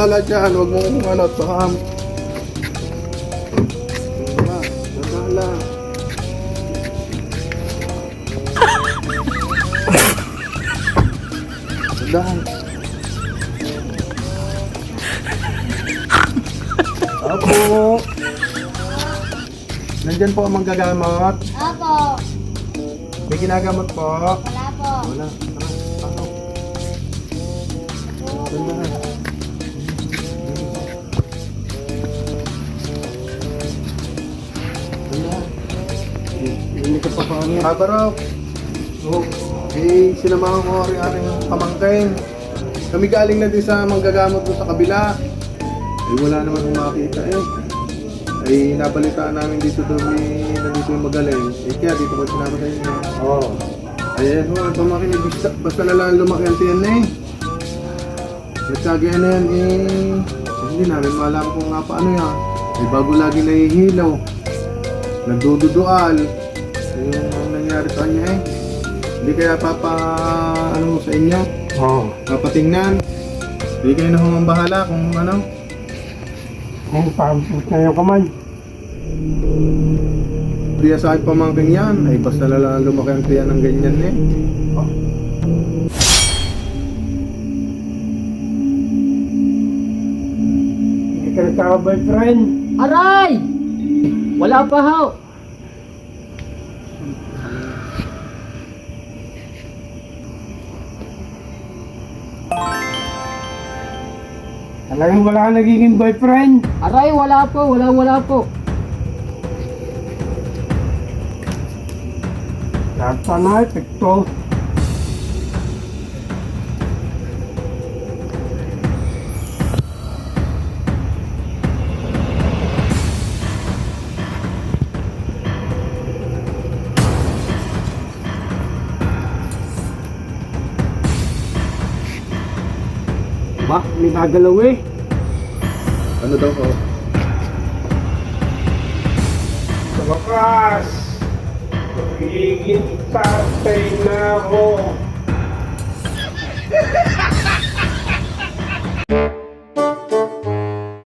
bahala dyan. Huwag mo kung ano. Baka... Bahala. Dahan. Apo. Nandyan po ang manggagamot. Opo. May ginagamot po. Wala po. Wala. Tara, pasok. Doon na. Doon na. Hindi ka pa paano. Barok. Oh. Eh, sinamahan ko aring pamangkin. Kami galing na din sa manggagamot doon sa kabila. Eh, wala naman kung makita eh. Ay, napalitaan namin dito doon na dito yung magaling. Eh, kaya dito ko sinama sa inyo. Oo. Ayan, pamangkin eh, basta na lang lumaki ang tiyan na eh. Nagkagaya na yan eh. Hindi namin malaman kung nga paano yan. Eh, bago lagi nahihilaw. Nagdududual. Yung nangyari sa kanya eh. Hindi kaya ano sa inyo? Oo. Papatingnan. Hindi kayo na humang bahala kung ano. Kung pampus na yung kamay. Hindi sa akin pamangkin yan. Ay basta na lang lumaki ang tiyan ng ganyan eh. Hindi ka nagkaka-boyfriend. Aray! Wala pa ho. Talagang wala ka nagiging boyfriend. Aray, wala po. Wala po. Lahat pa na, epekto. Ba, may nagalaw eh. Ano daw ko? Sa wakas, magiging tatay na ako.